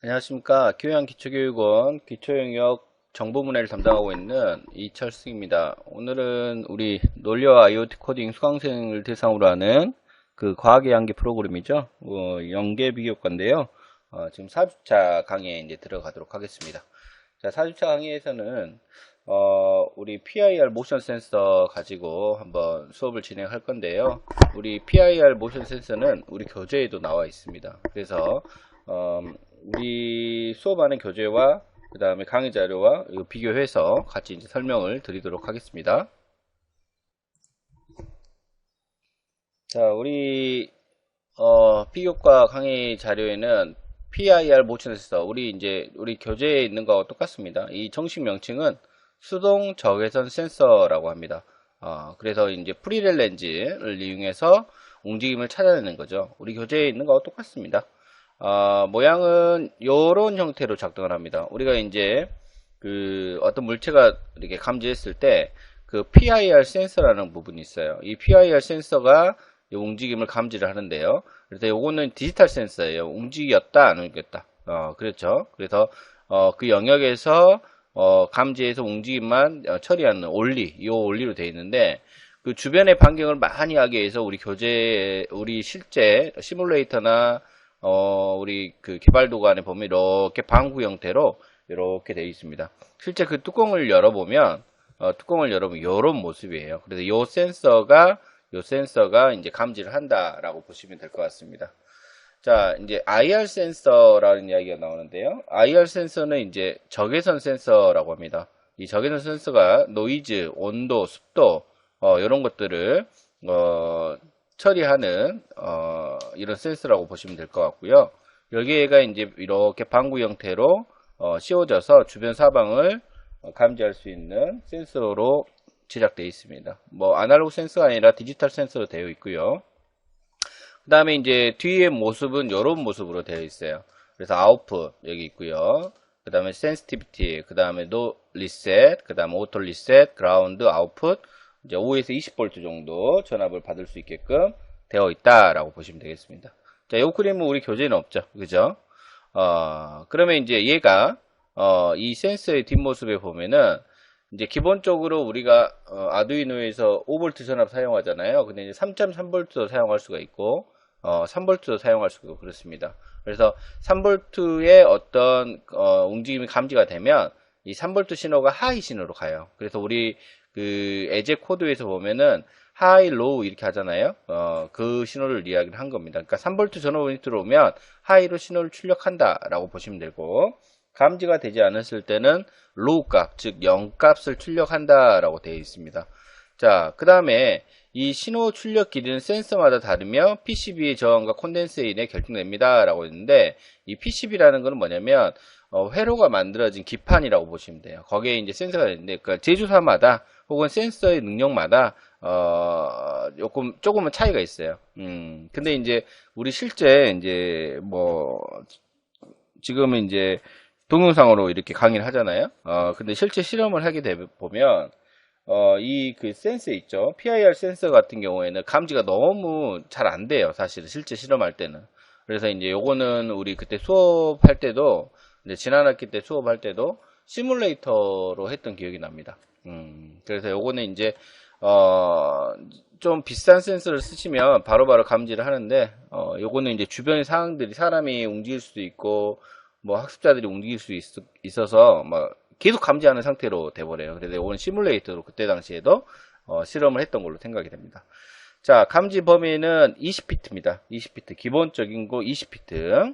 안녕하십니까. 교양기초교육원 기초영역 정보문해를 담당하고 있는 이철승입니다. 오늘은 우리 논리와 IoT 코딩 수강생을 대상으로 하는 그 과학의 양계 프로그램이죠. 연계 비교과인데요. 지금 4주차 강의에 이제 들어가도록 하겠습니다. 자, 4주차 강의에서는 우리 PIR 모션 센서 가지고 한번 수업을 진행할 건데요. 우리 PIR 모션 센서는 우리 교재에도 나와 있습니다. 그래서 우리 수업하는 교재와 그 다음에 강의 자료와 비교해서 같이 이제 설명을 드리도록 하겠습니다. 자, 우리 비교과 강의 자료에는 PIR 모션 센서 우리 교재에 있는 거와 똑같습니다. 이 정식 명칭은 수동 적외선 센서라고 합니다. 그래서 이제 프리렐 렌즈를 이용해서 움직임을 찾아내는 거죠. 우리 교재에 있는 거와 똑같습니다. 모양은 이런 형태로 작동을 합니다. 우리가 이제 그 어떤 물체가 이렇게 감지했을 때 그 PIR 센서라는 부분이 있어요. 이 PIR 센서가 이 움직임을 감지를 하는데요. 그래서 요거는 디지털 센서예요. 움직였다, 안 움직였다. 그렇죠. 그래서 그 영역에서 감지해서 움직임만 처리하는 이 원리로 되어 있는데, 그 주변의 반경을 많이 하기 위해서 우리 실제 시뮬레이터나 우리 그 개발 도구안에 보면 이렇게 방구 형태로 이렇게 되어 있습니다. 실제 그 뚜껑을 열어보면 이런 모습이에요. 그래서 요 센서가 이제 감지를 한다라고 보시면 될 것 같습니다. 자, 이제 IR 센서라는 이야기가 나오는데요. IR 센서는 이제 적외선 센서라고 합니다. 이 적외선 센서가 노이즈, 온도, 습도 이런 것들을 처리하는 이런 센서라고 보시면 될 것 같고요. 여기에가 이제 이렇게 방구 형태로 씌워져서 주변 사방을 감지할 수 있는 센서로 제작되어 있습니다. 뭐 아날로그 센서가 아니라 디지털 센서로 되어 있고요. 그 다음에 이제 뒤의 모습은 이런 모습으로 되어 있어요. 그래서 아웃풋 여기 있고요. 그 다음에 센시티비티, 그 다음에 노 리셋, 그 다음에 오토 리셋, 그라운드, 아웃풋, 이제 5에서 20V 정도 전압을 받을 수 있게끔 되어 있다라고 보시면 되겠습니다. 자, 이 그림은 우리 교재는 없죠. 그죠? 그러면 이제 얘가, 이 센서의 뒷모습에 보면은, 이제 기본적으로 우리가, 아두이노에서 5V 전압 사용하잖아요. 근데 이제 3.3V도 사용할 수가 있고, 3V도 사용할 수가 있고, 그렇습니다. 그래서 3V의 어떤, 움직임이 감지가 되면, 이 3V 신호가 하이 신호로 가요. 그래서 우리 그 에제 코드에서 보면은 하이, 로우 이렇게 하잖아요. 그 신호를 이야기를 한 겁니다. 그러니까 3V 전원이 들어오면 하이로 신호를 출력한다라고 보시면 되고, 감지가 되지 않았을 때는 로우 값, 즉 0값을 출력한다라고 되어 있습니다. 자, 그 다음에 이 신호 출력 길이는 센서마다 다르며 PCB의 저항과 콘덴세인에 결정됩니다. 라고 했는데, 이 PCB라는 것은 뭐냐면, 회로가 만들어진 기판이라고 보시면 돼요. 거기에 이제 센서가 있는데, 그 제조사마다 혹은 센서의 능력마다, 조금은 차이가 있어요. 근데 이제, 우리 실제, 이제, 지금은 이제, 동영상으로 이렇게 강의를 하잖아요. 근데 실제 실험을 하게 보면, 이 그 센서 있죠. PIR 센서 같은 경우에는 감지가 너무 잘 안 돼요. 사실은 실제 실험할 때는. 그래서 이제 요거는 우리 그때 수업할 때도, 이제 지난 학기 때 수업할 때도 시뮬레이터로 했던 기억이 납니다. 그래서 요거는 이제, 좀 비싼 센서를 쓰시면 바로바로 감지를 하는데, 요거는 이제 주변의 상황들이 사람이 움직일 수도 있고, 뭐 학습자들이 움직일 수 있어서, 막, 계속 감지하는 상태로 돼버려요. 그래서 이거는 시뮬레이터로 그때 당시에도 실험을 했던 걸로 생각이 됩니다. 자, 감지 범위는 20피트입니다. 20피트. 기본적인 거 20피트.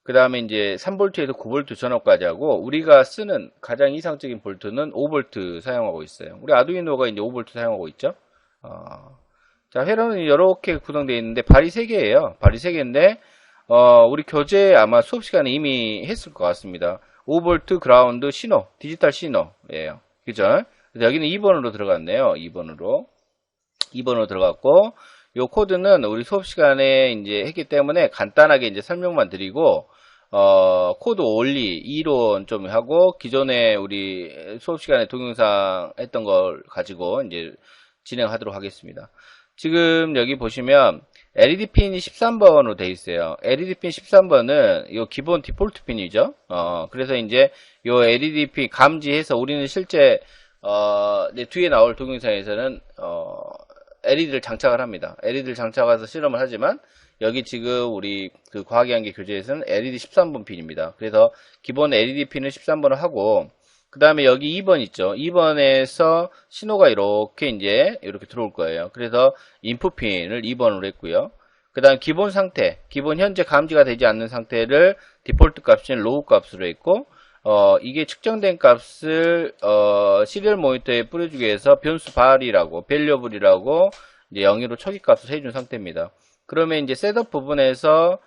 그 다음에 이제 3V에서 9V 전압까지 하고, 우리가 쓰는 가장 이상적인 볼트는 5V 사용하고 있어요. 우리 아두이노가 이제 5V 사용하고 있죠. 자, 회로는 이렇게 구성되어 있는데, 발이 3개예요. 발이 3개인데, 우리 교재 아마 수업 시간에 이미 했을 것 같습니다. 5V 그라운드 신호, 디지털 신호예요. 그죠? 그래서 여기는 2번으로 들어갔네요. 2번으로 들어갔고, 요 코드는 우리 수업 시간에 이제 했기 때문에 간단하게 이제 설명만 드리고, 코드 원리, 이론 좀 하고, 기존에 우리 수업 시간에 동영상 했던 걸 가지고 이제 진행하도록 하겠습니다. 지금 여기 보시면, LED 핀이 13번으로 돼 있어요. LED 핀 13번은 이 기본 디폴트 핀이죠. 그래서 이제 이 LED 핀 감지해서 우리는 실제 이제 뒤에 나올 동영상에서는 LED를 장착을 합니다. LED를 장착해서 실험을 하지만 여기 지금 우리 그 과학의학계 교재에서는 LED 13번 핀입니다. 그래서 기본 LED 핀은 13번을 하고 그 다음에 여기 2번 있죠. 2번에서 신호가 이렇게 들어올 거예요. 그래서 인풋 핀을 2번으로 했고요. 그 다음 기본 상태, 기본 현재 감지가 되지 않는 상태를 디폴트 값인 로우 값으로 했고 이게 측정된 값을 시리얼 모니터에 뿌려주기 위해서 변수 발이라고 밸류어블이라고 이제 영의로 초기 값을 해준 상태입니다. 그러면 이제 셋업 부분에서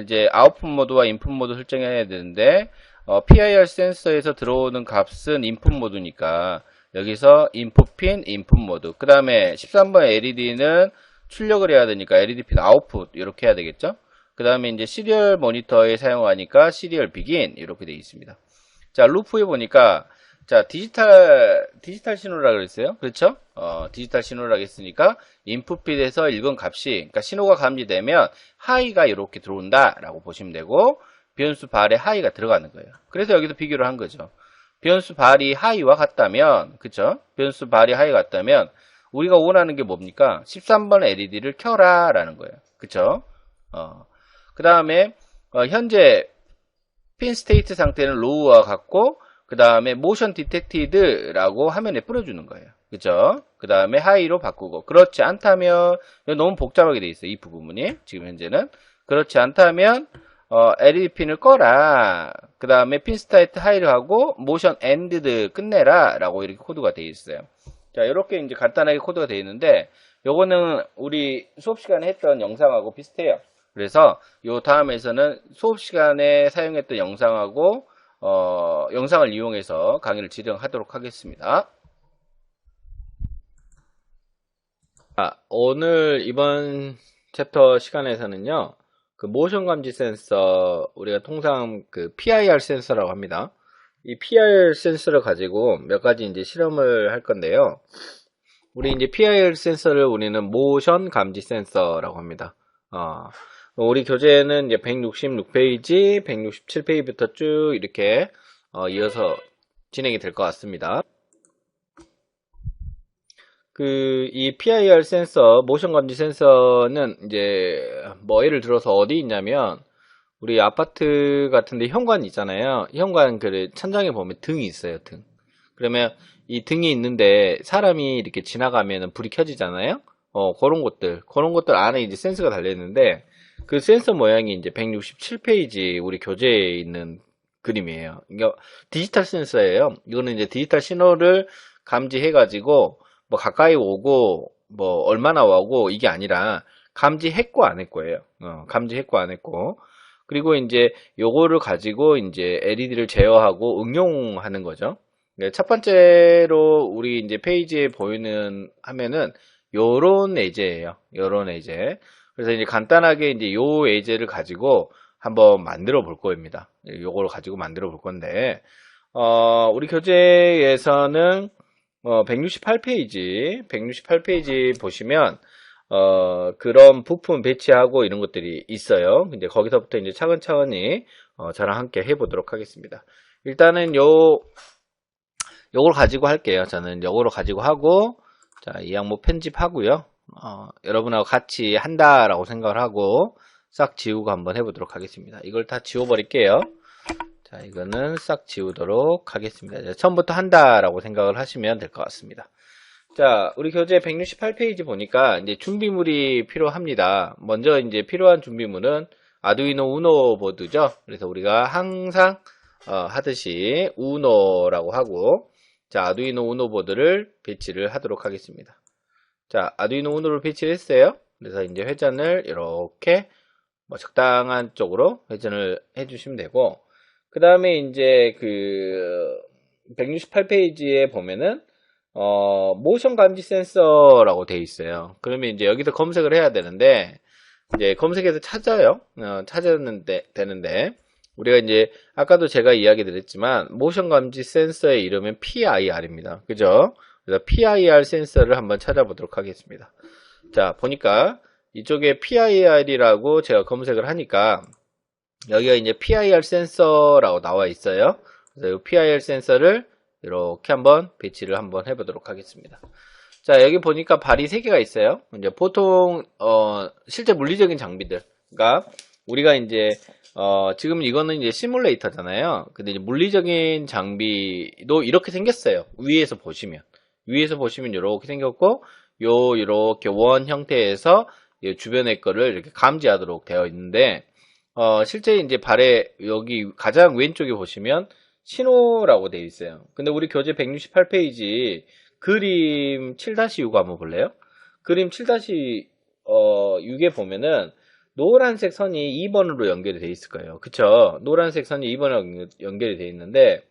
이제 아웃풋 모드와 인풋 모드 설정해야 되는데 PIR 센서에서 들어오는 값은 인풋 모드니까 여기서 인풋 핀, 인풋 모드. 그 다음에 13번 LED는 출력을 해야 되니까 LED 핀 아웃풋 이렇게 해야 되겠죠. 그 다음에 이제 시리얼 모니터에 사용하니까 시리얼 비긴 이렇게 되어 있습니다. 자, 루프에 보니까 자, 디지털 신호라 그랬어요. 그렇죠? 디지털 신호라 했으니까 인풋 핀에서 읽은 값이 그러니까 신호가 감지되면 하이가 이렇게 들어온다라고 보시면 되고 변수 발에 하이가 들어가는 거예요. 그래서 여기서 비교를 한 거죠. 변수 발이 하이와 같다면, 그쵸? 변수 발이 하이가 같다면, 우리가 원하는 게 뭡니까? 13번 LED를 켜라, 라는 거예요. 그쵸? 그 다음에, 현재 핀 스테이트 상태는 로우와 같고, 그 다음에 모션 디텍티드라고 화면에 뿌려주는 거예요. 그쵸? 그 다음에 하이로 바꾸고, 그렇지 않다면, 너무 복잡하게 돼 있어요. 이 부분이. 지금 현재는. 그렇지 않다면, LED 핀을 꺼라. 그 다음에 핀 스타트 하이를 하고 모션 엔드드 끝내라 라고 이렇게 코드가 되어 있어요. 자, 이렇게 이제 간단하게 코드가 되어 있는데 요거는 우리 수업 시간에 했던 영상하고 비슷해요. 그래서 요 다음에서는 수업 시간에 사용했던 영상하고 영상을 이용해서 강의를 진행하도록 하겠습니다. 오늘 이번 챕터 시간에서는요. 그 모션 감지 센서 우리가 통상 그 PIR 센서라고 합니다. 이 PIR 센서를 가지고 몇 가지 이제 실험을 할 건데요. 우리 이제 PIR 센서를 우리는 모션 감지 센서라고 합니다. 우리 교재는 이제 166페이지, 167페이지부터 쭉 이렇게 이어서 진행이 될 것 같습니다. 이 PIR 센서, 모션 감지 센서는 이제 뭐 예를 들어서 어디 있냐면 우리 아파트 같은데 현관 있잖아요. 현관 그 천장에 보면 등이 있어요, 등. 그러면 이 등이 있는데 사람이 이렇게 지나가면 불이 켜지잖아요. 그런 것들 안에 이제 센서가 달려 있는데 그 센서 모양이 이제 167페이지 우리 교재에 있는 그림이에요. 이거 디지털 센서예요. 이거는 이제 디지털 신호를 감지해가지고 뭐 가까이 오고 뭐 얼마나 오고 이게 아니라 감지했고 안 했고예요. 감지했고 안 했고. 그리고 이제 요거를 가지고 이제 LED를 제어하고 응용하는 거죠. 첫 번째로 우리 이제 페이지에 보이는 화면은 요런 예제예요. 요런 예제. 그래서 이제 간단하게 이제 요 예제를 가지고 한번 만들어 볼 겁니다. 요거를 가지고 만들어 볼 건데 우리 교재에서는 168페이지 보시면, 그런 부품 배치하고 이런 것들이 있어요. 이제 거기서부터 이제 차근차근히, 저랑 함께 해보도록 하겠습니다. 일단은 요걸 가지고 할게요. 저는 요거를 가지고 하고, 자, 이 항목 편집하고요. 여러분하고 같이 한다라고 생각을 하고, 싹 지우고 한번 해보도록 하겠습니다. 이걸 다 지워버릴게요. 자, 이거는 싹 지우도록 하겠습니다. 처음부터 한다라고 생각을 하시면 될 것 같습니다. 자, 우리 교재 168페이지 보니까 이제 준비물이 필요합니다. 먼저 이제 필요한 준비물은 아두이노 우노 보드죠. 그래서 우리가 항상 하듯이 우노라고 하고, 자, 아두이노 우노 보드를 배치를 하도록 하겠습니다. 자, 아두이노 우노를 배치를 했어요. 그래서 이제 회전을 이렇게 뭐 적당한 쪽으로 회전을 해주시면 되고, 그 다음에 이제 168페이지에 보면은 모션 감지 센서라고 되어 있어요. 그러면 이제 여기서 검색을 해야 되는데 이제 검색해서 찾아요. 찾았는데 되는데 우리가 이제 아까도 제가 이야기 드렸지만 모션 감지 센서의 이름은 PIR입니다. 그죠? 그래서 PIR 센서를 한번 찾아보도록 하겠습니다. 자, 보니까 이쪽에 PIR이라고 제가 검색을 하니까 여기가 이제 PIR 센서라고 나와 있어요. 그래서 이 PIR 센서를 이렇게 한번 배치를 한번 해보도록 하겠습니다. 자, 여기 보니까 발이 3개가 있어요. 이제 보통 실제 물리적인 장비들, 그러니까 우리가 이제 지금 이거는 이제 시뮬레이터잖아요. 근데 이제 물리적인 장비도 이렇게 생겼어요. 위에서 보시면 이렇게 생겼고, 이렇게 원 형태에서 주변의 거를 이렇게 감지하도록 되어 있는데, 실제 이제 발에 여기 가장 왼쪽에 보시면 신호라고 되어 있어요. 근데 우리 교재 168페이지 그림 7-6 한번 볼래요? 그림 7-6에 보면은 노란색 선이 2번으로 연결이 되어 있을 거예요. 그쵸? 노란색 선이 2번으로 연결이 되어 있는데,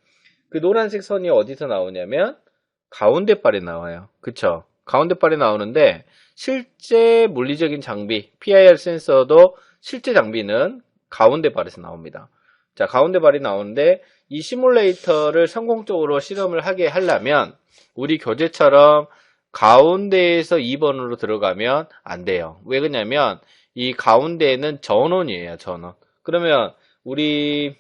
그 노란색 선이 어디서 나오냐면 가운데 발에 나와요. 그쵸? 가운데 발에 나오는데, 실제 물리적인 장비, PIR 센서도 실제 장비는 가운데 발에서 나옵니다. 자, 가운데 발이 나오는데, 이 시뮬레이터를 성공적으로 실험을 하게 하려면 우리 교재처럼 가운데에서 2번으로 들어가면 안 돼요. 왜 그러냐면 이 가운데에는 전원이에요. 전원. 그러면 우리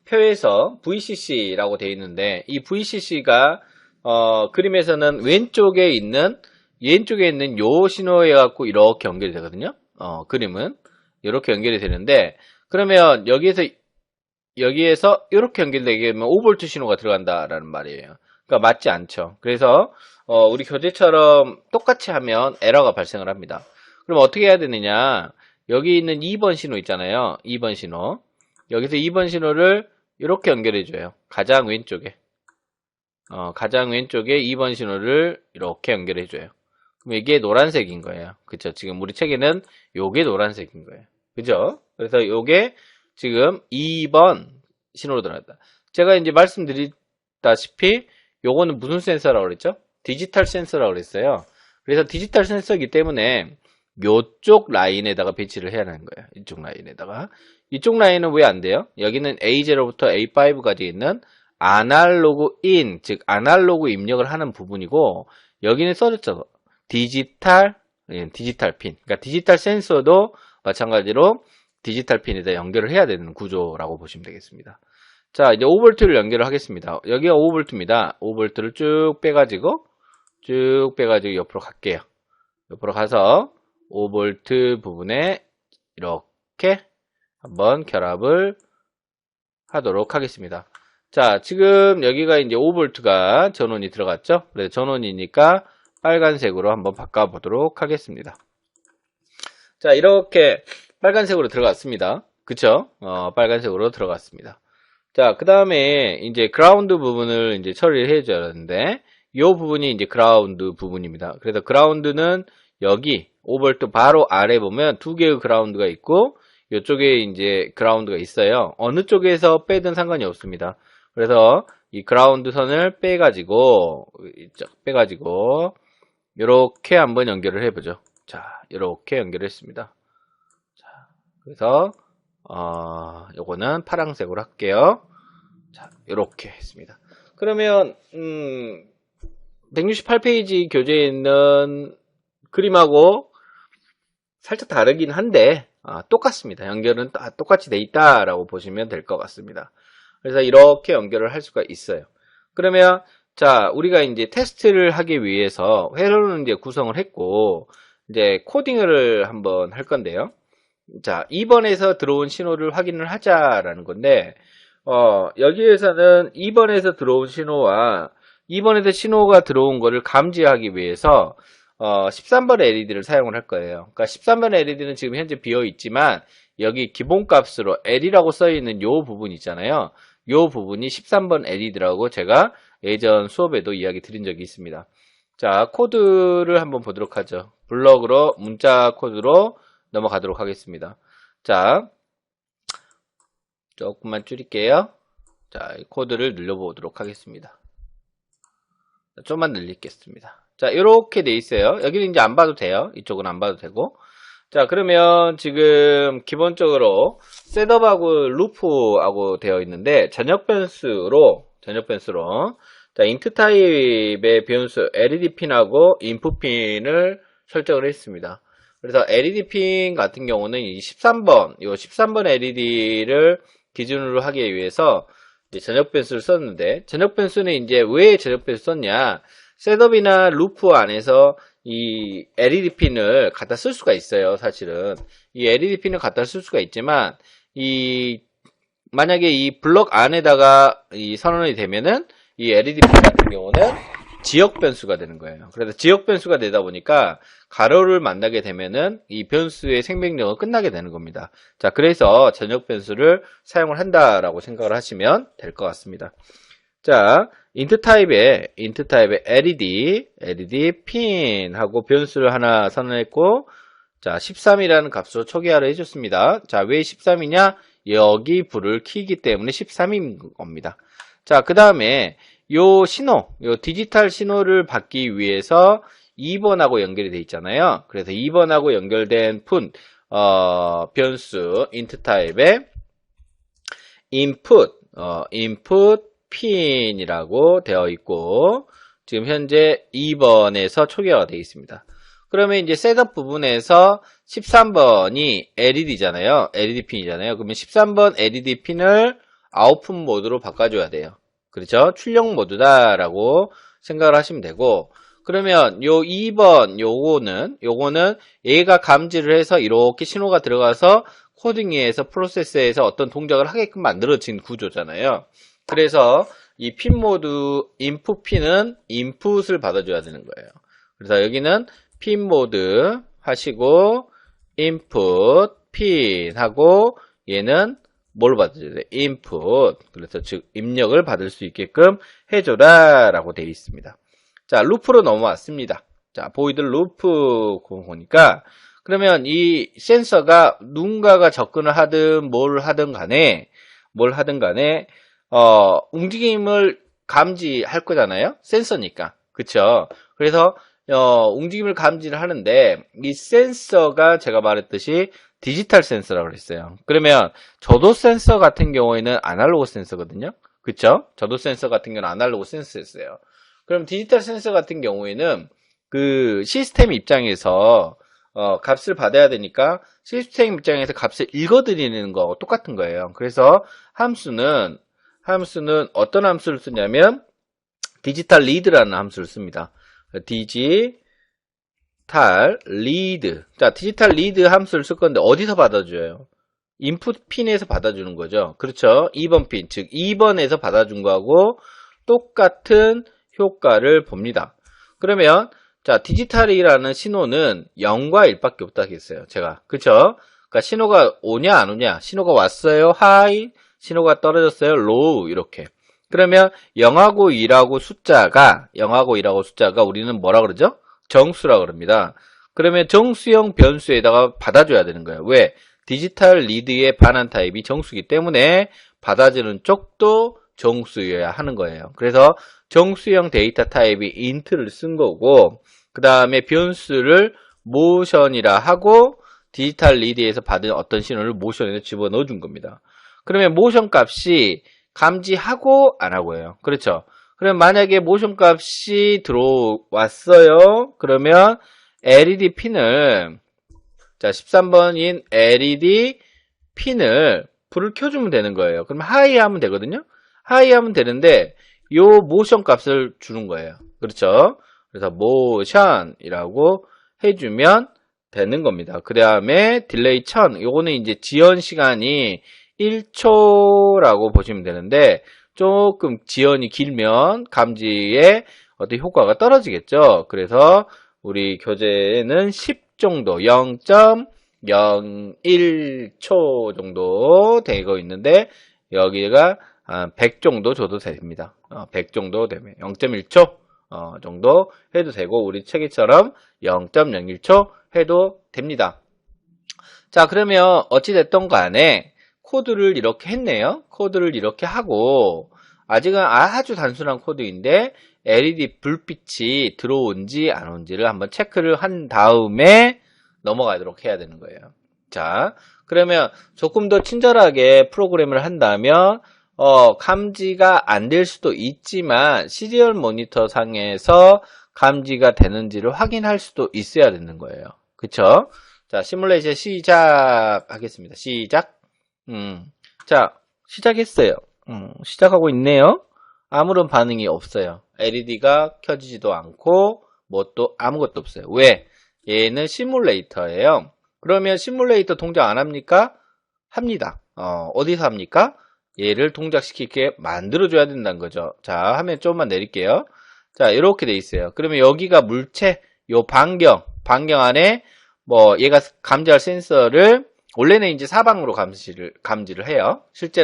표에서 VCC라고 되어 있는데, 이 VCC가 그림에서는 왼쪽에 있는 요 신호에 갖고 이렇게 연결이 되거든요. 그림은 이렇게 연결이 되는데, 그러면 여기에서 이렇게 연결되게 되면 5V 신호가 들어간다라는 말이에요. 그러니까 맞지 않죠. 그래서 우리 교재처럼 똑같이 하면 에러가 발생을 합니다. 그럼 어떻게 해야 되느냐? 여기 있는 2번 신호 있잖아요. 2번 신호. 여기서 2번 신호를 이렇게 연결해 줘요. 가장 왼쪽에 2번 신호를 이렇게 연결해 줘요. 그럼 이게 노란색인 거예요. 그쵸? 지금 우리 책에는 요게 노란색인 거예요. 그죠? 그래서 요게 지금 2번 신호로 들어갔다. 제가 이제 말씀드렸다시피 요거는 무슨 센서라고 그랬죠? 디지털 센서라고 그랬어요. 그래서 디지털 센서이기 때문에 요쪽 라인에다가 배치를 해야 하는 거예요. 이쪽 라인에다가. 이쪽 라인은 왜 안 돼요? 여기는 A0부터 A5까지 있는 아날로그 인, 즉 아날로그 입력을 하는 부분이고, 여기는 써졌죠. 디지털 핀. 그러니까 디지털 센서도 마찬가지로 디지털 핀에다 연결을 해야 되는 구조라고 보시면 되겠습니다. 자, 이제 5V를 연결을 하겠습니다. 여기가 5V입니다. 5V를 쭉 빼가지고 옆으로 갈게요. 옆으로 가서 5V 부분에 이렇게 한번 결합을 하도록 하겠습니다. 자, 지금 여기가 이제 5V가 전원이 들어갔죠? 그래서 전원이니까 빨간색으로 한번 바꿔보도록 하겠습니다. 자, 이렇게 빨간색으로 들어갔습니다. 그쵸? 빨간색으로 들어갔습니다. 자, 그 다음에 이제 그라운드 부분을 이제 처리를 해줘야 하는데, 이 부분이 이제 그라운드 부분입니다. 그래서 그라운드는 여기 5V 바로 아래 보면 두 개의 그라운드가 있고, 이쪽에 이제 그라운드가 있어요. 어느 쪽에서 빼든 상관이 없습니다. 그래서 이 그라운드 선을 빼가지고 이렇게 한번 연결을 해보죠. 자, 이렇게 연결했습니다. 자, 그래서 요거는 파란색으로 할게요. 자, 이렇게 했습니다. 그러면 168페이지 교재에 있는 그림하고 살짝 다르긴 한데 똑같습니다. 연결은 똑같이 돼 있다라고 보시면 될 것 같습니다. 그래서 이렇게 연결을 할 수가 있어요. 그러면 자, 우리가 이제 테스트를 하기 위해서 회로는 이제 구성을 했고, 이제 코딩을 한번 할 건데요. 자, 2번에서 들어온 신호를 확인을 하자라는 건데, 여기에서는 2번에서 들어온 신호와 2번에서 신호가 들어온 거를 감지하기 위해서 13번 LED를 사용을 할 거예요. 그러니까 13번 LED는 지금 현재 비어 있지만 여기 기본값으로 L이라고 써 있는 요 부분 있잖아요. 요 부분이 13번 LED라고 제가 예전 수업에도 이야기 드린 적이 있습니다. 자, 코드를 한번 보도록 하죠. 블럭으로 문자 코드로 넘어가도록 하겠습니다. 자, 조금만 줄일게요. 자, 코드를 늘려보도록 하겠습니다. 좀만 늘리겠습니다. 자, 이렇게 돼 있어요. 여기는 이제 안 봐도 돼요. 이쪽은 안 봐도 되고. 자, 그러면 지금 기본적으로 셋업하고 루프하고 되어 있는데 전역 변수로 자, int 타입의 변수 LED 핀하고 input 핀을 설정을 했습니다. 그래서 LED 핀 같은 경우는 이 13번, 이 13번 LED를 기준으로 하기 위해서 이제 전역 변수를 썼는데, 전역 변수는 이제 왜 전역 변수 썼냐? 셋업이나 루프 안에서 이 LED 핀을 갖다 쓸 수가 있어요, 사실은. 이 LED 핀을 갖다 쓸 수가 있지만, 만약에 이 블럭 안에다가 이 선언이 되면은, 이 LED 핀 같은 경우는 지역 변수가 되는 거예요. 그래서 지역 변수가 되다 보니까 가로를 만나게 되면은 이 변수의 생명력은 끝나게 되는 겁니다. 자, 그래서 전역 변수를 사용을 한다라고 생각을 하시면 될 것 같습니다. 자, int 타입의 LED 핀 하고 변수를 하나 선언했고, 자, 13이라는 값으로 초기화를 해줬습니다. 자, 왜 13이냐? 여기 불을 켜기 때문에 13인 겁니다. 자, 그 다음에 요 디지털 신호를 받기 위해서 2번하고 연결이 돼 있잖아요. 그래서 2번하고 연결된 변수 int 타입의 input 핀이라고 되어 있고, 지금 현재 2번에서 초기화가 되어 있습니다. 그러면 이제 셋업 부분에서 13번이 LED잖아요. LED 핀이잖아요. 그러면 13번 LED 핀을 아웃풋 모드로 바꿔줘야 돼요. 그렇죠? 출력 모드다라고 생각을 하시면 되고, 그러면 요 2번 요거는 얘가 감지를 해서 이렇게 신호가 들어가서 코딩에서 프로세스에서 어떤 동작을 하게끔 만들어진 구조잖아요. 그래서 이 핀 모드 인풋 핀은 인풋을 받아줘야 되는 거예요. 그래서 여기는 핀 모드 하시고 인풋 핀 하고 얘는 뭘 받아줘야 돼? input. 그래서 즉 입력을 받을 수 있게끔 해줘라 라고 되어 있습니다. 자, 루프로 넘어왔습니다. 자, 보이드 루프 보니까 그러면 이 센서가 누군가가 접근을 하든 뭘 하든 간에 움직임을 감지할 거잖아요. 센서니까. 그쵸? 그래서 움직임을 감지를 하는데 이 센서가 제가 말했듯이 디지털 센서라고 그랬어요. 그러면 저도 센서 같은 경우에는 아날로그 센서거든요. 그쵸? 저도 센서 같은 경우는 아날로그 센서였어요. 그럼 디지털 센서 같은 경우에는 그 시스템 입장에서 값을 받아야 되니까 시스템 입장에서 값을 읽어드리는 거하고 똑같은 거예요. 그래서 함수는 어떤 함수를 쓰냐면 디지털 리드라는 함수를 씁니다. 디지털 리드. 자, 디지털 리드 함수를 쓸 건데 어디서 받아줘요? 인풋 핀에서 받아주는 거죠. 그렇죠? 2번 핀, 즉 2번에서 받아준 거하고 똑같은 효과를 봅니다. 그러면 자, 디지털이라는 신호는 0과 1밖에 없다 했어요. 제가. 그쵸? 그러니까 신호가 오냐 안 오냐. 신호가 왔어요. 하이. 신호가 떨어졌어요. 로우. 이렇게. 그러면 0하고 2라고 숫자가 우리는 뭐라 그러죠? 정수라 그럽니다. 그러면 정수형 변수에다가 받아줘야 되는 거예요. 왜? 디지털 리드의 반환 타입이 정수이기 때문에 받아주는 쪽도 정수여야 하는 거예요. 그래서 정수형 데이터 타입이 int를 쓴 거고, 그 다음에 변수를 모션이라 하고 디지털 리드에서 받은 어떤 신호를 모션에 집어넣어 준 겁니다. 그러면 모션 값이 감지하고 안 하고요. 그렇죠? 그럼 만약에 모션 값이 들어왔어요. 그러면 LED 핀을, 자, 13번인 LED 핀을 불을 켜주면 되는 거예요. 그럼 하이 하면 되거든요. 하이 하면 되는데 요 모션 값을 주는 거예요. 그렇죠? 그래서 모션이라고 해주면 되는 겁니다. 그 다음에 딜레이 1000, 요거는 이제 지연 시간이 1초라고 보시면 되는데 조금 지연이 길면 감지에 어떤 효과가 떨어지겠죠. 그래서 우리 교재에는 10 정도, 0.01초 정도 되고 있는데 여기가 100 정도 줘도 됩니다. 100 정도 되면 0.1초 정도 해도 되고 우리 책에처럼 0.01초 해도 됩니다. 자, 그러면 어찌됐던 간에 코드를 이렇게 했네요. 코드를 이렇게 하고 아직은 아주 단순한 코드인데 LED 불빛이 들어온지 안 온지를 한번 체크를 한 다음에 넘어가도록 해야 되는 거예요. 자, 그러면 조금 더 친절하게 프로그램을 한다면 감지가 안 될 수도 있지만 시리얼 모니터 상에서 감지가 되는지를 확인할 수도 있어야 되는 거예요. 그쵸? 자, 시뮬레이션 시작하겠습니다. 시작. 자, 시작했어요. 시작하고 있네요. 아무런 반응이 없어요. LED가 켜지지도 않고 뭐 또 아무것도 없어요. 왜? 얘는 시뮬레이터예요. 그러면 시뮬레이터 동작 안 합니까? 합니다. 어디서 합니까? 얘를 동작시키게 만들어줘야 된다는 거죠. 자, 화면 조금만 내릴게요. 자, 이렇게 돼 있어요. 그러면 여기가 물체, 요 반경 안에 뭐 얘가 감지할 센서를 원래는 이제 사방으로 감지를 해요. 실제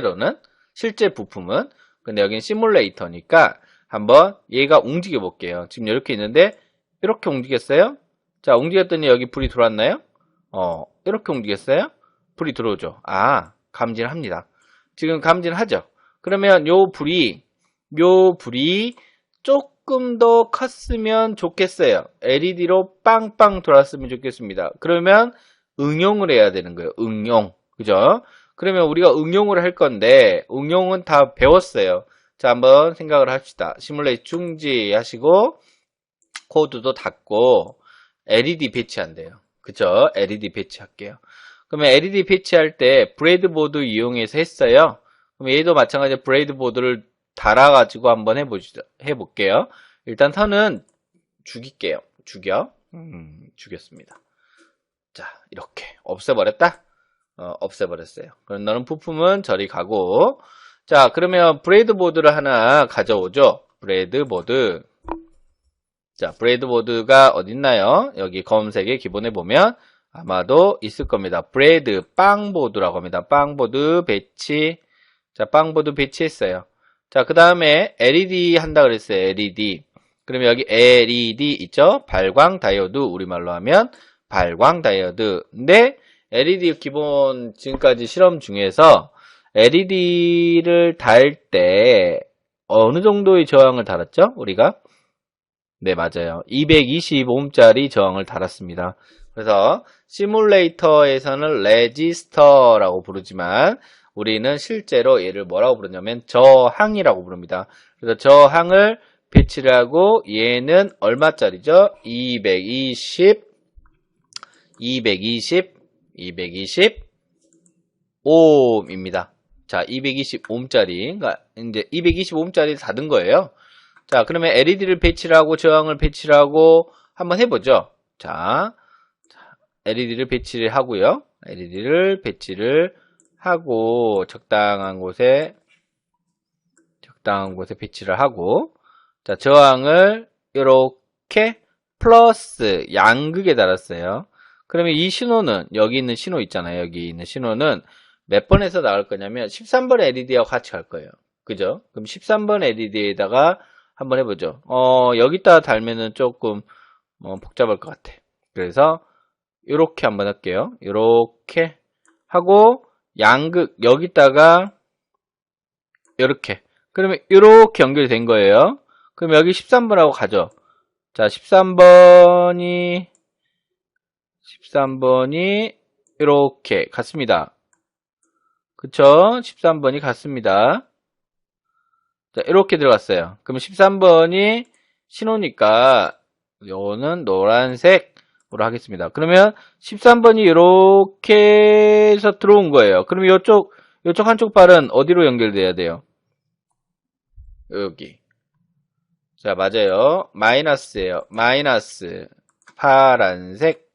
부품은. 근데 여기는 시뮬레이터니까 한번 얘가 움직여 볼게요. 지금 이렇게 있는데 이렇게 움직였어요. 자, 움직였더니 여기 불이 들어왔나요? 이렇게 움직였어요. 불이 들어오죠. 아, 감지를 합니다. 지금 감지를 하죠. 그러면 요 불이 조금 더 컸으면 좋겠어요. LED로 빵빵 돌았으면 좋겠습니다. 그러면 응용을 해야 되는 거예요. 응용. 그죠? 그러면 우리가 응용을 할 건데, 응용은 다 배웠어요. 자, 한번 생각을 합시다. 시뮬레이션 중지하시고, 코드도 닫고, LED 배치한대요. 그죠? LED 배치할게요. 그러면 LED 배치할 때 브레이드보드 이용해서 했어요. 그럼 얘도 마찬가지로 브레이드보드를 달아가지고 한번 해볼게요. 일단 선은 죽일게요. 죽였습니다. 자, 이렇게 없애버렸다? 없애버렸어요. 그럼 너는 부품은 저리 가고. 자, 그러면 브레이드보드를 하나 가져오죠. 브레이드보드. 자, 브레이드보드가 어딨나요? 여기 검은색의 기본에 보면 아마도 있을 겁니다. 브레이드 빵보드라고 합니다. 빵보드 배치. 자, 빵보드 배치했어요. 자, 그 다음에 LED 한다 그랬어요. LED. 그러면 여기 LED 있죠? 발광 다이오드. 우리말로 하면 발광 다이오드. 근데 LED 기본 지금까지 실험 중에서 LED를 달 때 어느 정도의 저항을 달았죠? 우리가? 네, 맞아요. 220ohm짜리 저항을 달았습니다. 그래서 시뮬레이터에서는 레지스터라고 부르지만 우리는 실제로 얘를 뭐라고 부르냐면 저항이라고 부릅니다. 그래서 저항을 배치를 하고 얘는 얼마짜리죠? 220ohm입니다. 자, 220ohm짜리. 그러니까 이제 220ohm짜리 닫은 거예요. 자, 그러면 LED를 배치를 하고 저항을 배치를 하고 한번 해보죠. 자, LED를 배치를 하고요. LED를 배치를 하고 적당한 곳에 배치를 하고 자, 저항을 이렇게 플러스 양극에 달았어요. 그러면 이 신호는 여기 있는 신호 있잖아요. 여기 있는 신호는 몇 번에서 나갈 거냐면 13번 LED하고 같이 갈 거예요. 그죠? 그럼 13번 LED에다가 한번 해보죠. 여기다가 달면은 조금 복잡할 것 같아. 그래서 이렇게 한번 할게요. 이렇게 하고 양극 여기다가 이렇게. 그러면 이렇게 연결이 된 거예요. 그럼 여기 13번하고 가죠. 자, 13번이 이렇게 갔습니다. 그쵸? 13번이 갔습니다. 자, 이렇게 들어갔어요. 그럼 13번이 신호니까 요거는 노란색으로 하겠습니다. 그러면 13번이 이렇게 해서 들어온 거예요. 그러면 요쪽 한쪽 발은 어디로 연결돼야 돼요? 여기. 자, 맞아요. 마이너스예요. 마이너스 파란색.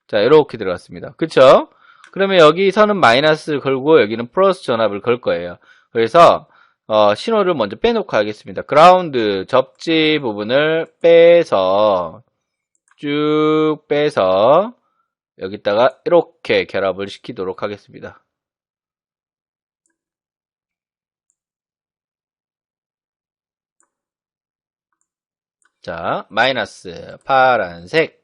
자, 이렇게 들어갔습니다. 그쵸? 그러면 여기서는 마이너스를 걸고 여기는 플러스 전압을 걸 거예요. 그래서 신호를 먼저 빼놓고 하겠습니다. 그라운드 접지 부분을 빼서 쭉 빼서 여기다가 이렇게 결합을 시키도록 하겠습니다. 자, 마이너스 파란색.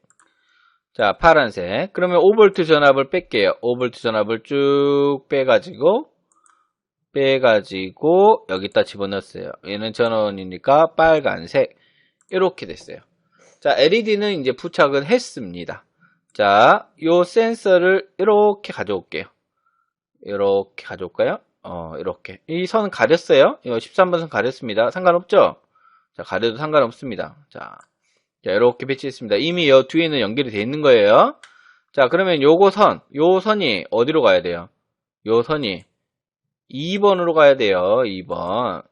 자, 파란색. 그러면 5V 전압을 뺄게요. 5V 전압을 쭉 빼가지고 여기다 집어넣었어요. 얘는 전원이니까 빨간색. 이렇게 됐어요. 자, LED는 이제 부착은 했습니다. 자, 요 센서를 이렇게 가져올게요. 이렇게 가져올까요? 이렇게. 이 선 가렸어요. 이거 13번 선 가렸습니다. 상관없죠? 자, 가려도 상관없습니다. 자, 이렇게 배치했습니다. 이미 이 뒤에는 연결이 되어 있는 거예요. 자, 그러면 요 선이 어디로 가야 돼요? 요 선이 2번으로 가야 돼요. 2번.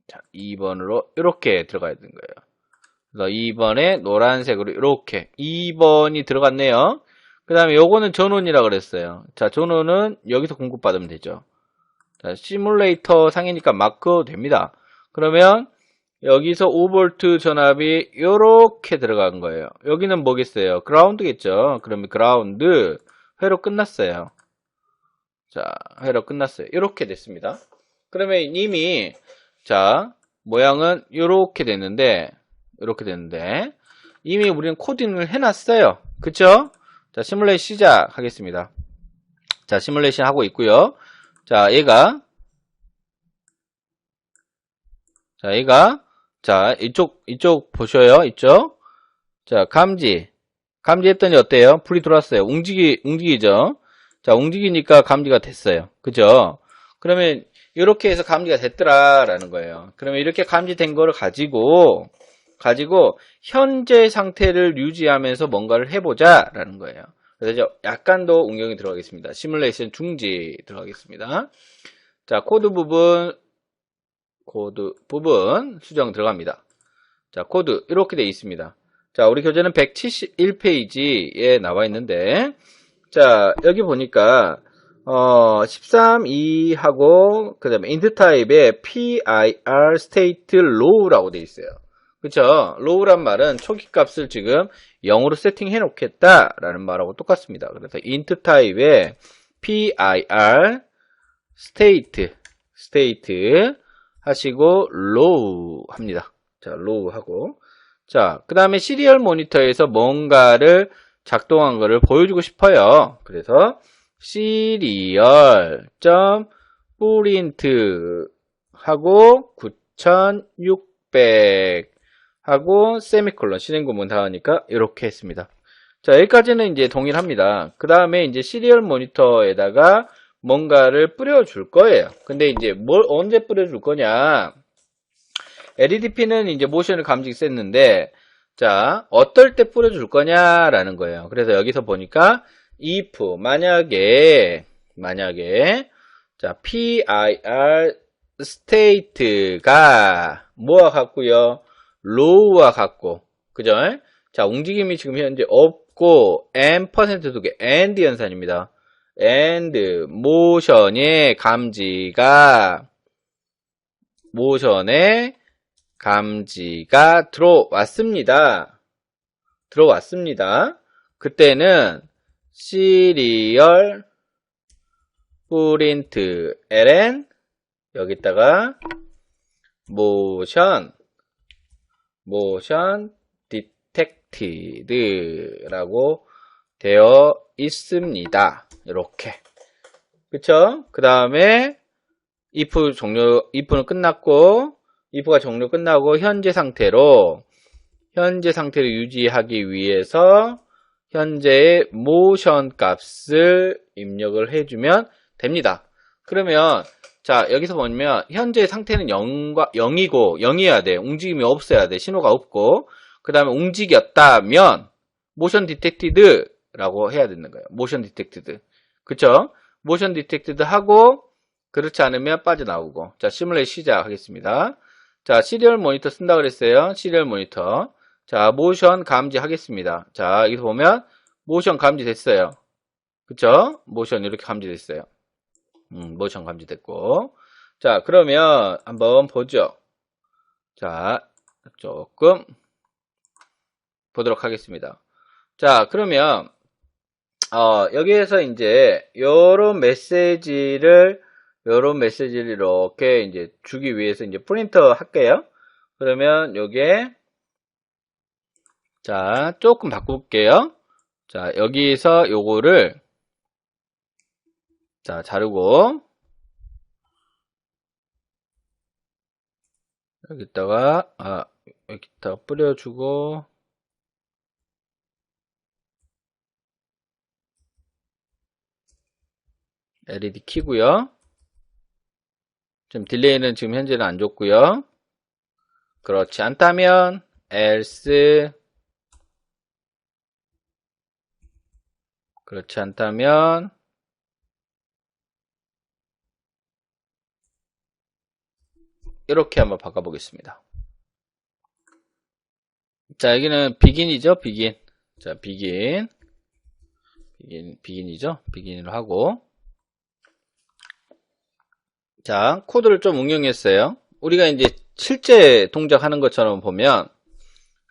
자, 2번으로 이렇게 들어가야 되는 거예요. 그래서 2번에 노란색으로 이렇게 2번이 들어갔네요. 그 다음에 요거는 전원이라 그랬어요. 자, 전원은 여기서 공급받으면 되죠. 자, 시뮬레이터 상이니까 마크 됩니다. 그러면 여기서 5V 전압이 이렇게 들어간 거예요. 여기는 뭐겠어요? 그라운드겠죠. 그러면 그라운드 회로 끝났어요. 자, 회로 끝났어요. 이렇게 됐습니다. 그러면 이미 자, 모양은 이렇게 됐는데 이미 우리는 코딩을 해놨어요. 그쵸? 자, 시뮬레이션 시작하겠습니다. 자, 시뮬레이션 하고 있고요. 자, 얘가 자, 이쪽 보셔요. 이쪽. 자, 감지했더니 어때요? 불이 들어왔어요. 움직이죠? 자, 움직이니까 감지가 됐어요. 그죠? 그러면 이렇게 해서 감지가 됐더라라는 거예요. 그러면 이렇게 감지된 거를 가지고 현재 상태를 유지하면서 뭔가를 해보자라는 거예요. 그래서 약간 더 응용이 들어가겠습니다. 시뮬레이션 중지 들어가겠습니다. 자, 코드 부분 수정 들어갑니다. 자, 코드 이렇게 되어 있습니다. 자, 우리 교재는 171페이지에 나와 있는데, 자, 여기 보니까 13, 2하고 그 다음에 int 타입에 PIR state low라고 되어 있어요. 그쵸? low란 말은 초기 값을 지금 0으로 세팅해 놓겠다라는 말하고 똑같습니다. 그래서 int 타입에 PIR state 하시고 low 합니다. 자, low 하고. 자, 그 다음에 시리얼 모니터에서 뭔가를 작동한 거를 보여주고 싶어요. 그래서 serial.print 하고 9600 하고 세미콜론 실행구문 닿으니까 이렇게 했습니다. 자, 여기까지는 이제 동일합니다. 그 다음에 이제 시리얼 모니터에다가 뭔가를 뿌려줄 거예요. 근데 이제 뭘 언제 뿌려줄 거냐? LEDP는 이제 모션을 감지했는데, 자, 어떨 때 뿌려줄 거냐라는 거예요. 그래서 여기서 보니까 if 만약에 자, PIR state가 뭐와 같고요? low와 같고, 그죠? 자, 움직임이 지금 현재 없고 %두 개, and 연산입니다. and 모션의 감지가 들어왔습니다. 그때는 serial print ln 여기다가 motion detected라고 되어 있습니다. 이렇게. 그쵸? 그 다음에 if는 끝났고 if가 종료 끝나고 현재 상태로 유지하기 위해서 현재의 모션 값을 입력을 해주면 됩니다. 그러면 자, 여기서 보면 현재 상태는 0이고 0이어야 돼. 움직임이 없어야 돼. 신호가 없고. 그 다음에 움직였다면 모션 디텍티드라고 해야 되는 거예요. 모션 디텍티드. 그쵸? 모션 디텍티드 하고 그렇지 않으면 빠져나오고. 자, 시뮬레이션 시작하겠습니다. 자, 시리얼 모니터 쓴다 그랬어요. 시리얼 모니터. 자, 모션 감지하겠습니다. 자, 여기서 보면 모션 감지됐어요. 그쵸? 모션 이렇게 감지됐어요. 모션 감지됐고. 자, 그러면 한번 보죠. 자, 조금 보도록 하겠습니다. 자, 그러면 여기에서 이제 요런 메시지를 이렇게 이제 주기 위해서 이제 프린터 할게요. 그러면 요게 자, 조금 바꿀게요. 자, 여기서 요거를 자, 자르고 여기다가 뿌려주고 LED 키고요. 지금 딜레이는 지금 현재는 안 줬고요. 그렇지 않다면 else 그렇지 않다면 이렇게 한번 바꿔보겠습니다. 자, 여기는 비긴이죠, 비긴. 자, 비긴이죠. 비긴으로 하고. 자, 코드를 좀 응용했어요. 우리가 이제 실제 동작하는 것처럼 보면,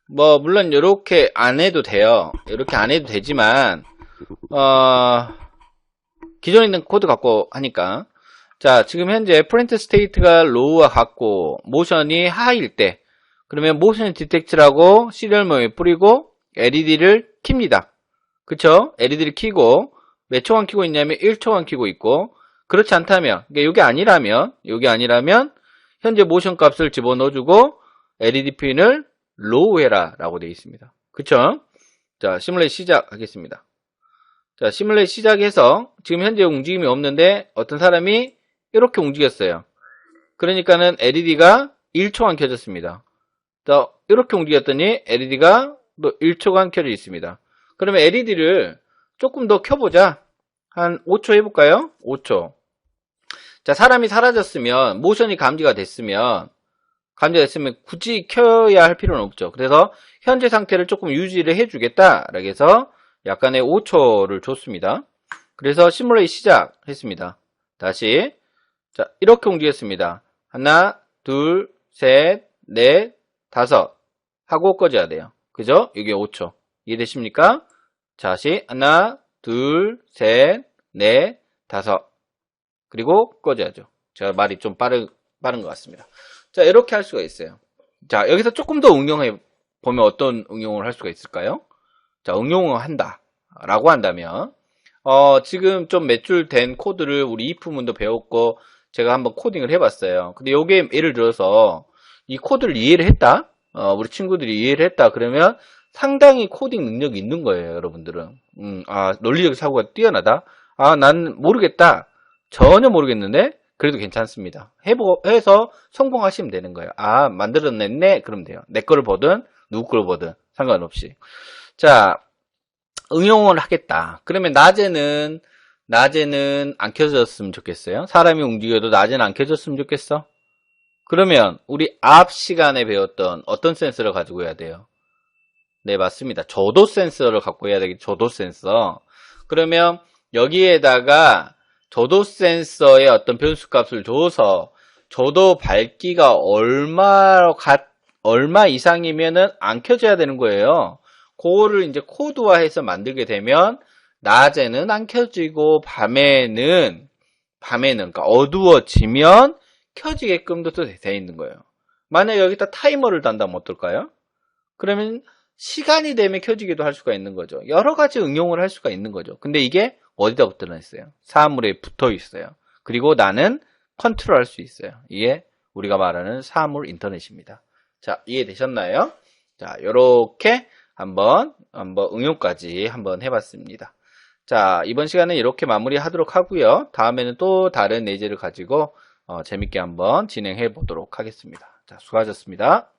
뭐, 물론 이렇게 안 해도 돼요. 이렇게 안 해도 되지만, 기존에 있는 코드 갖고 하니까. 자, 지금 현재 프린트 스테이트가 로우와 같고, 모션이 하이일 때, 그러면 모션 디텍트라고 시리얼 모에 뿌리고, LED를 킵니다. 그쵸? LED를 켜고, 몇 초간 켜고 있냐면 1초간 켜고 있고, 그렇지 않다면, 이게 아니라면, 현재 모션 값을 집어넣어주고, LED 핀을 로우 해라 라고 되어 있습니다. 그쵸? 자, 시뮬레이트 시작하겠습니다. 자, 시뮬레이트 시작해서, 지금 현재 움직임이 없는데, 어떤 사람이 이렇게 움직였어요. 그러니까는 LED가 1초간 켜졌습니다. 자, 이렇게 움직였더니 LED가 또 1초간 켜져 있습니다. 그러면 LED를 조금 더 켜보자. 한 5초 해볼까요? 5초. 자, 사람이 사라졌으면, 모션이 감지가 됐으면 굳이 켜야 할 필요는 없죠. 그래서 현재 상태를 조금 유지를 해주겠다라고 해서 약간의 5초를 줬습니다. 그래서 시뮬레이트 시작했습니다. 다시. 자, 이렇게 움직였습니다. 하나, 둘, 셋, 넷, 다섯 하고 꺼져야 돼요. 그죠? 이게 5초. 이해되십니까? 자, 다시 하나, 둘, 셋, 넷, 다섯 그리고 꺼져야죠. 제가 말이 좀 빠른 것 같습니다. 자, 이렇게 할 수가 있어요. 자, 여기서 조금 더 응용해 보면 어떤 응용을 할 수가 있을까요? 자, 응용을 한다 라고 한다면 지금 좀 몇 줄 된 코드를 우리 if문도 배웠고 제가 한번 코딩을 해봤어요. 근데 요게 예를 들어서 이 코드를 이해를 했다. 우리 친구들이 이해를 했다. 그러면 상당히 코딩 능력이 있는 거예요, 여러분들은. 논리적 사고가 뛰어나다. 난 모르겠다. 전혀 모르겠는데 그래도 괜찮습니다. 해서 성공하시면 되는 거예요. 만들어냈네? 그러면 돼요. 내 거를 보든 누구 거를 보든 상관없이. 자, 응용을 하겠다. 그러면 낮에는 안 켜졌으면 좋겠어요. 사람이 움직여도 낮에는 안 켜졌으면 좋겠어. 그러면 우리 앞 시간에 배웠던 어떤 센서를 가지고 해야 돼요? 네, 맞습니다. 저도 센서를 갖고 해야 되겠죠. 저도 센서. 그러면 여기에다가 저도 센서의 어떤 변수 값을 줘서 저도 밝기가 얼마 이상이면은 안 켜져야 되는 거예요. 그거를 이제 코드화해서 만들게 되면 낮에는 안 켜지고 밤에는 그러니까 어두워지면 켜지게끔도 또 되어 있는 거예요. 만약 여기다 타이머를 단다면 어떨까요? 그러면 시간이 되면 켜지기도 할 수가 있는 거죠. 여러 가지 응용을 할 수가 있는 거죠. 근데 이게 어디다 붙어 있어요? 사물에 붙어 있어요. 그리고 나는 컨트롤 할 수 있어요. 이게 우리가 말하는 사물 인터넷입니다. 자, 이해되셨나요? 자, 요렇게 한번 응용까지 한번 해봤습니다. 자, 이번 시간은 이렇게 마무리하도록 하고요. 다음에는 또 다른 예제를 가지고 재밌게 한번 진행해 보도록 하겠습니다. 자, 수고하셨습니다.